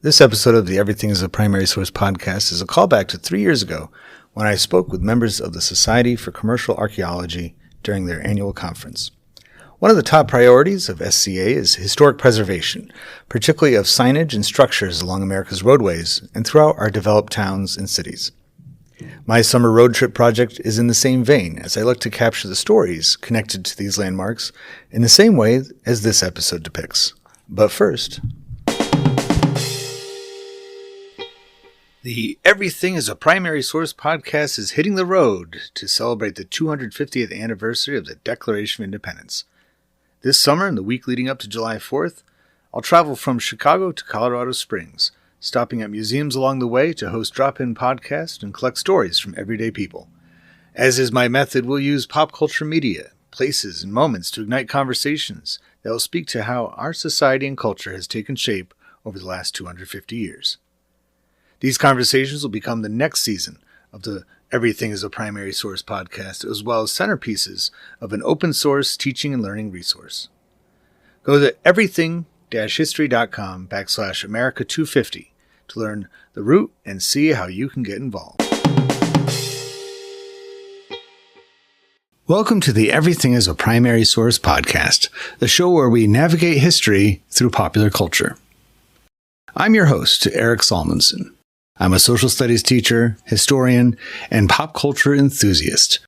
This episode of the Everything is a Primary Source podcast is a callback to 3 years ago when I spoke with members of the Society for Commercial Archaeology during their annual conference. One of the top priorities of SCA is historic preservation, particularly of signage and structures along America's roadways and throughout our developed towns and cities. My summer road trip project is in the same vein as I look to capture the stories connected to these landmarks in the same way as this episode depicts. But first, the Everything is a Primary Source podcast is hitting the road to celebrate the 250th anniversary of the Declaration of Independence. This summer, and the week leading up to July 4th, I'll travel from Chicago to Colorado Springs, stopping at museums along the way to host drop-in podcasts and collect stories from everyday people. As is my method, we'll use pop culture media, places, and moments to ignite conversations that will speak to how our society and culture has taken shape over the last 250 years. These conversations will become the next season of the Everything is a Primary Source podcast, as well as centerpieces of an open source teaching and learning resource. Go to everything-history.com/America250 to learn the route and see how you can get involved. Welcome to the Everything is a Primary Source podcast, the show where we navigate history through popular culture. I'm your host, Eric Salmonson. I'm a social studies teacher, historian, and pop culture enthusiast.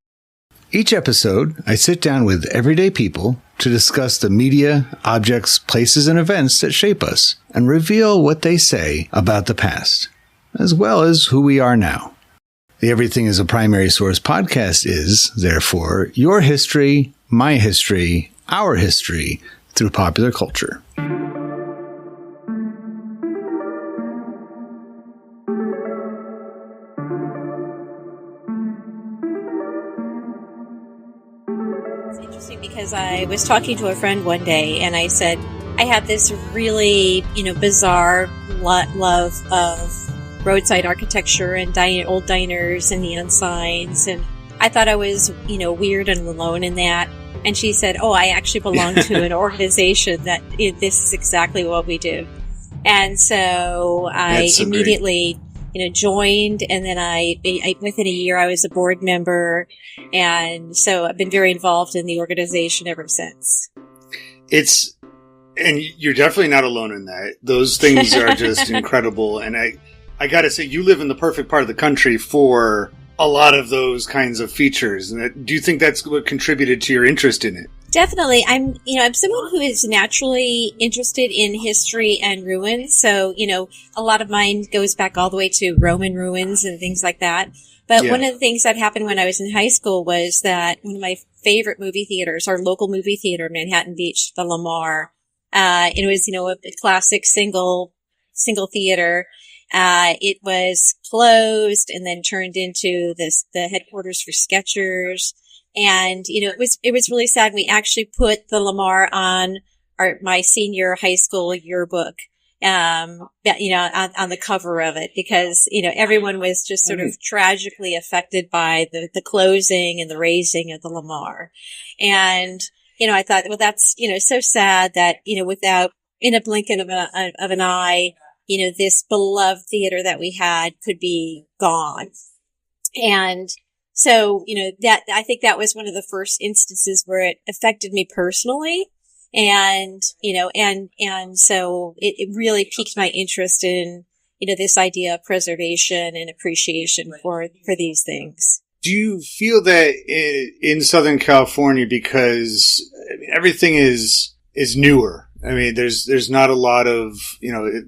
Each episode, I sit down with everyday people to discuss the media, objects, places, and events that shape us and reveal what they say about the past, as well as who we are now. The Everything is a Primary Source podcast is, therefore, your history, my history, our history through popular culture. Because I was talking to a friend one day and I said, I have this really, bizarre love of roadside architecture and old diners and neon signs. And I thought I was, weird and alone in that. And she said, oh, I actually belong to an organization that this is exactly what we do. And so I immediately joined, and then I within a year I was a board member, and so I've been very involved in the organization ever since. And you're definitely not alone in that. Those things are just incredible, and I gotta say, you live in the perfect part of the country for a lot of those kinds of features. And do you think that's what contributed to your interest in it? Definitely. I'm someone who is naturally interested in history and ruins. So, a lot of mine goes back all the way to Roman ruins and things like that. But one of the things that happened when I was in high school was that one of my favorite movie theaters, our local movie theater in Manhattan Beach, the Lamar, it was, a classic single theater. It was closed and then turned into the headquarters for Skechers. And, it was really sad. We actually put the Lamar on my senior high school yearbook, on the cover of it because, everyone was just sort of tragically affected by the closing and the razing of the Lamar. And, I thought, well, that's, so sad that, without, in a blink of an eye, this beloved theater that we had could be gone. And so, that, I think that was one of the first instances where it affected me personally. And, and so it really piqued my interest in, this idea of preservation and appreciation for these things. Do you feel that in Southern California, because everything is newer? I mean, there's not a lot of, a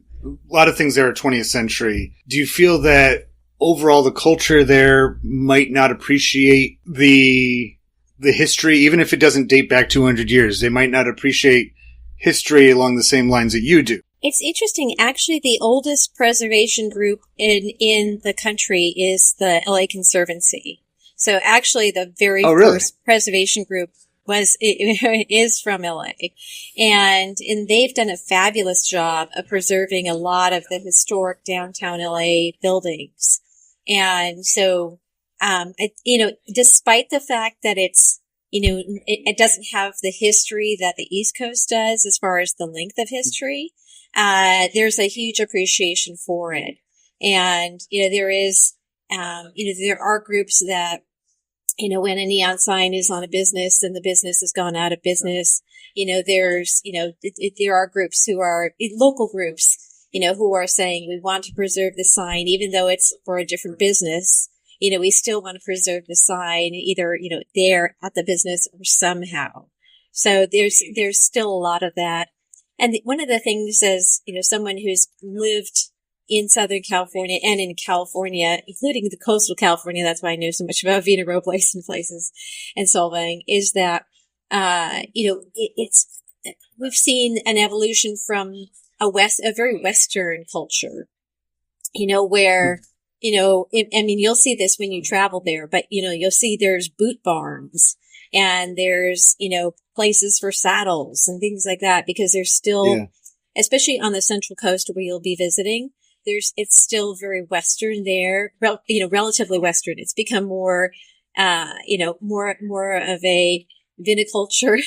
lot of things there are 20th century. Do you feel that overall the culture there might not appreciate the history, even if it doesn't date back 200 years? They might not appreciate history along the same lines that you do. It's interesting. Actually, the oldest preservation group in the country is the LA Conservancy. So actually the very first preservation group is from LA. And they've done a fabulous job of preserving a lot of the historic downtown LA buildings. And so, despite the fact that it's, it doesn't have the history that the East Coast does as far as the length of history, there's a huge appreciation for it. And, there is, there are groups that, when a neon sign is on a business and the business has gone out of business, there are groups who are local groups, who are saying we want to preserve the sign, even though it's for a different business. We still want to preserve the sign either, there at the business or somehow. So there's still a lot of that. And one of the things as, someone who's lived in Southern California and in California, including the coastal California, that's why I know so much about Vina Robles and places and Solvang, is that, we've seen an evolution from a very Western culture, where, you'll see this when you travel there, but, you'll see there's boot barns and there's, places for saddles and things like that, because there's still, especially on the Central Coast where you'll be visiting, it's still very Western there, relatively Western. It's become more, more of a viniculture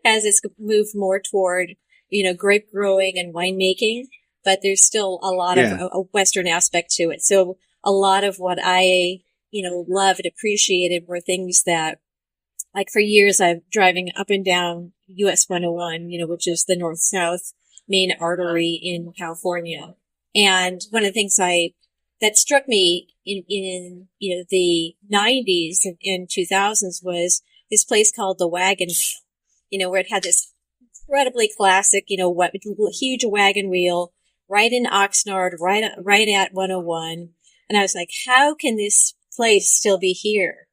as it's moved more toward, grape growing and winemaking, but there's still a lot of a Western aspect to it. So a lot of what I, loved, appreciated were things that, like for years I've driving up and down US 101, which is the north-south main artery in California. And one of the things that struck me in the 90s and 2000s was this place called the Wagon Wheel, where it had this incredibly classic, huge wagon wheel right in Oxnard, right at 101. And I was like, how can this place still be here?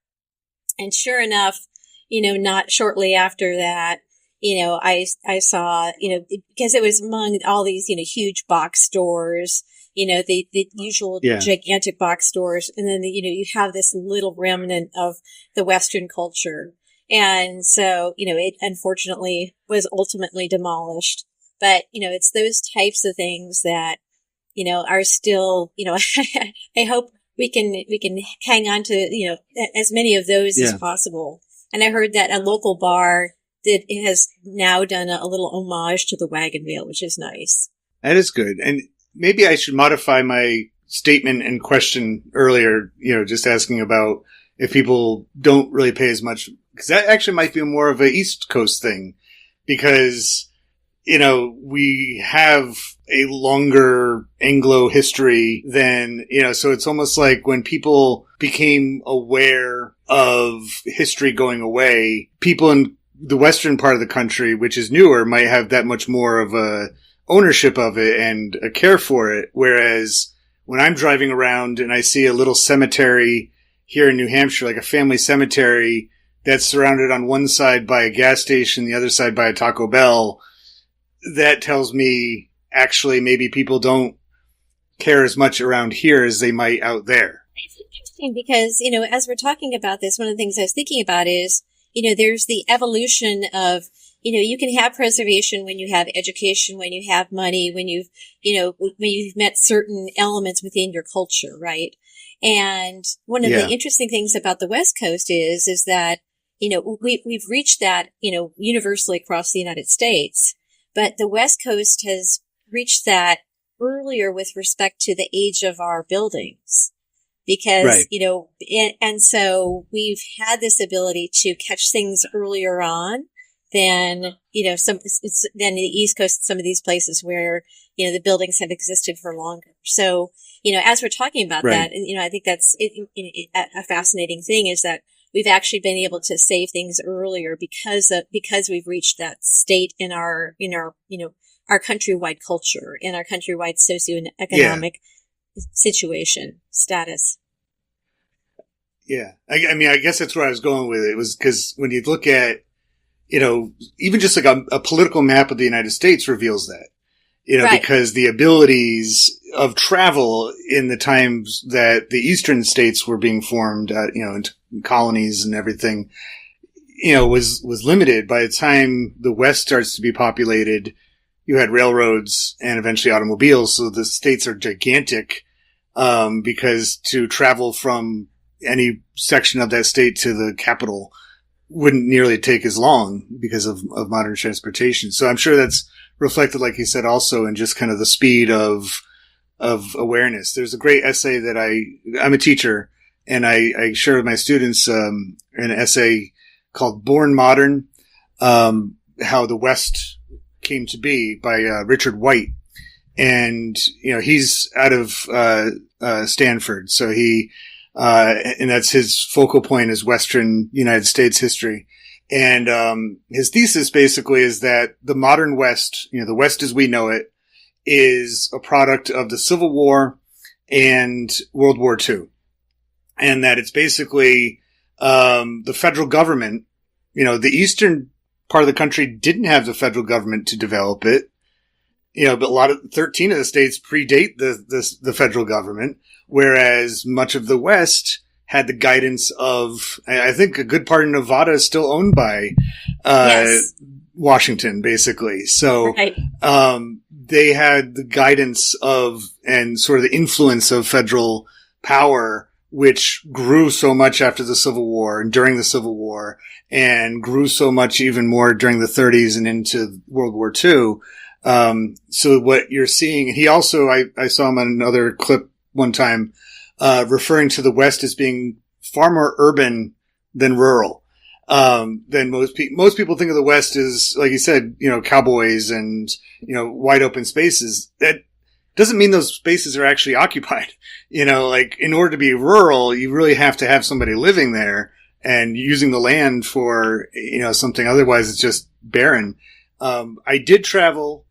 And sure enough, not shortly after that, I saw, because it was among all these, huge box stores, the usual gigantic box stores. And then, you have this little remnant of the Western culture. And so, it unfortunately was ultimately demolished. But, it's those types of things that, are still, I hope we can hang on to, as many of those as possible. And I heard that a local bar has now done a little homage to the wagon wheel, which is nice. That is good. And maybe I should modify my statement and question earlier, just asking about if people don't really pay as much, because that actually might be more of an East Coast thing, because, we have a longer Anglo history than, so it's almost like when people became aware of history going away, people in the western part of the country, which is newer, might have that much more of a ownership of it and a care for it. Whereas when I'm driving around and I see a little cemetery here in New Hampshire, like a family cemetery that's surrounded on one side by a gas station, the other side by a Taco Bell, that tells me actually maybe people don't care as much around here as they might out there. It's interesting because, as we're talking about this, one of the things I was thinking about is, there's the evolution of, you can have preservation when you have education, when you have money, when you've met certain elements within your culture, right? And one of the interesting things about the West Coast is that, we've reached that, universally across the United States, but the West Coast has reached that earlier with respect to the age of our buildings. Because, and so we've had this ability to catch things earlier on than, than the East Coast, some of these places where, the buildings have existed for longer. So, as we're talking about that, and, I think that's a fascinating thing is that we've actually been able to save things earlier because we've reached that state in our our countrywide culture, in our countrywide socioeconomic situation, status. Yeah. I mean, I guess that's where I was going with it. It was because when you look at, even just like a political map of the United States reveals that, because the abilities of travel in the times that the eastern states were being formed, into colonies and everything, was limited. By the time the West starts to be populated, you had railroads and eventually automobiles. So the states are gigantic, because to travel from any section of that state to the capital wouldn't nearly take as long because of modern transportation. So I'm sure that's reflected, like you said, also in just kind of the speed of awareness. There's a great essay that I'm a teacher, and I share with my students an essay called "Born Modern: How the West Came to Be" by Richard White, and he's out of Stanford, so he and that's his focal point is Western United States history. And his thesis basically is that the modern West, the West as we know it, is a product of the Civil War and World War II. And that it's basically the federal government, the eastern part of the country didn't have the federal government to develop it. But 13 of the states predate the federal government, whereas much of the West had the guidance of, I think a good part of Nevada is still owned by yes. Washington, basically. So right. They had the guidance of and sort of the influence of federal power, which grew so much after the Civil War and during the Civil War, and grew so much even more during the 30s and into World War II. So what you're seeing, he also, I saw him on another clip one time, referring to the West as being far more urban than rural. Than most people think of the West as, like you said, cowboys and, wide open spaces. That doesn't mean those spaces are actually occupied. Like in order to be rural, you really have to have somebody living there and using the land for, something. Otherwise it's just barren. I did travel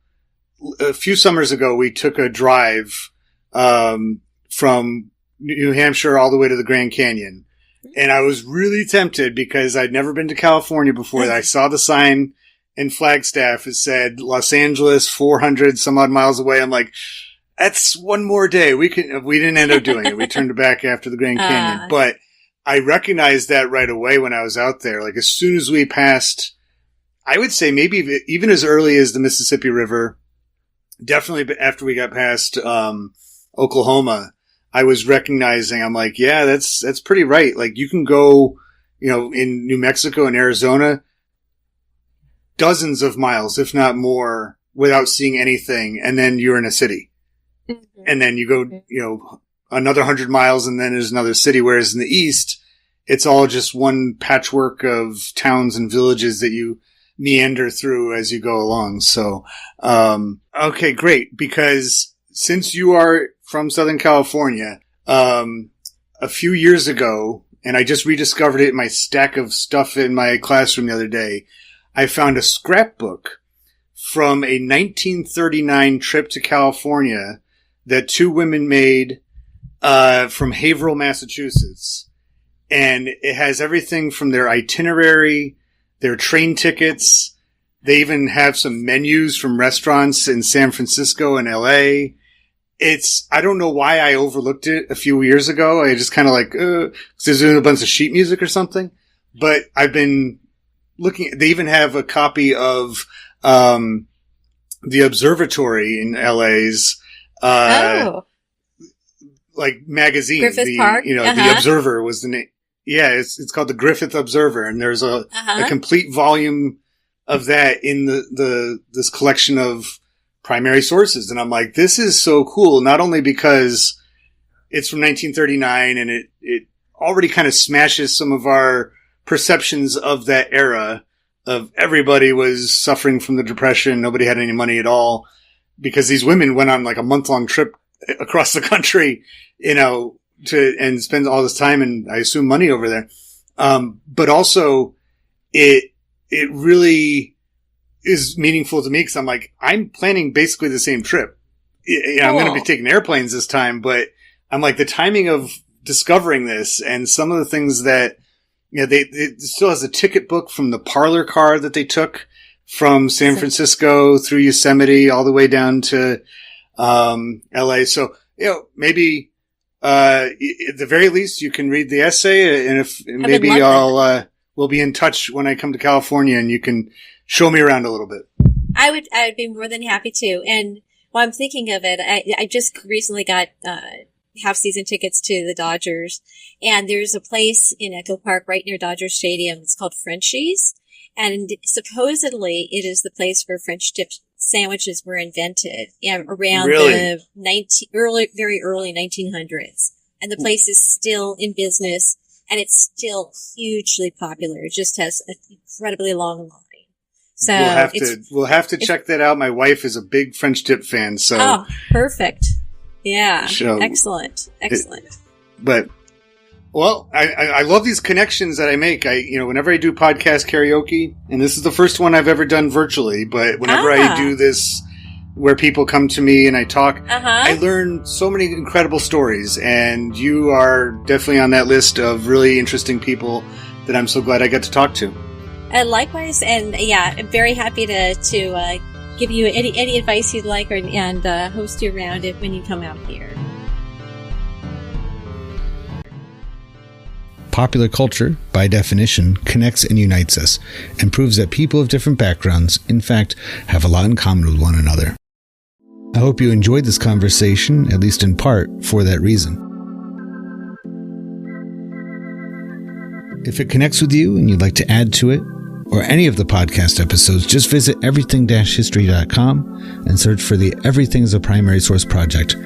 a few summers ago. We took a drive, from New Hampshire all the way to the Grand Canyon. And I was really tempted because I'd never been to California before. I saw the sign in Flagstaff. It said Los Angeles, 400 some odd miles away. I'm like, that's one more day. We didn't end up doing it. We turned it back after the Grand Canyon. But I recognized that right away when I was out there. Like as soon as we passed, I would say maybe even as early as the Mississippi River, definitely after we got past Oklahoma, I was recognizing, I'm like, yeah, that's pretty right. Like you can go, in New Mexico and Arizona, dozens of miles, if not more, without seeing anything. And then you're in a city. Mm-hmm. And then you go, another 100 miles and then there's another city. Whereas in the East, it's all just one patchwork of towns and villages that you meander through as you go along. So, okay, great. Because since you are from Southern California, a few years ago, and I just rediscovered it in my stack of stuff in my classroom the other day, I found a scrapbook from a 1939 trip to California that two women made, from Haverhill, Massachusetts. And it has everything from their itinerary, their train tickets. They even have some menus from restaurants in San Francisco and LA. I don't know why I overlooked it a few years ago. I just kind of like, cause there's a bunch of sheet music or something. But I've been looking, they even have a copy of, the observatory in LA's, like magazine. Griffith Park? The Observer was the name. Yeah, it's called the Griffith Observer, and there's a complete volume of that in this collection of primary sources. And I'm like, this is so cool, not only because it's from 1939 and it already kind of smashes some of our perceptions of that era of everybody was suffering from the Depression, nobody had any money at all, because these women went on like a month-long trip across the country, and spend all this time and I assume money over there. But also it really is meaningful to me because I'm like, I'm planning basically the same trip. I'm going to be taking airplanes this time, but I'm like, the timing of discovering this and some of the things that, it still has a ticket book from the parlor car that they took from San Francisco through Yosemite all the way down to, LA. So, maybe, at the very least you can read the essay, and if maybe we'll be in touch when I come to California and you can show me around a little bit. I would be more than happy to. And while I'm thinking of it, I just recently got, half-season tickets to the Dodgers, and there's a place in Echo Park right near Dodger Stadium. It's called Frenchie's, and supposedly it is the place where French sandwiches were invented around Really? the very early 1900s. And the place is still in business, and it's still hugely popular. It just has an incredibly long line. So we'll have to check that out. My wife is a big French dip fan, so. Oh, perfect. Yeah. So, Excellent. But, well, I love these connections that I make. Whenever I do podcast karaoke, and this is the first one I've ever done virtually, but whenever I do this where people come to me and I talk, I learn so many incredible stories, and you are definitely on that list of really interesting people that I'm so glad I got to talk to. Likewise, and I'm very happy to give you any advice you'd like, and host you around it when you come out here. Popular culture, by definition, connects and unites us, and proves that people of different backgrounds, in fact, have a lot in common with one another. I hope you enjoyed this conversation, at least in part, for that reason. If it connects with you and you'd like to add to it, or any of the podcast episodes, just visit everything-history.com and search for the Everything as a Primary Source project,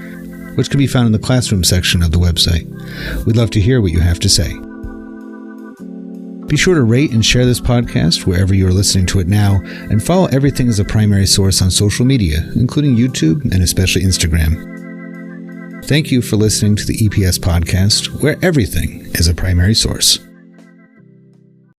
which can be found in the classroom section of the website. We'd love to hear what you have to say. Be sure to rate and share this podcast wherever you are listening to it now, and follow Everything as a Primary Source on social media, including YouTube and especially Instagram. Thank you for listening to the EPS podcast, where everything is a primary source.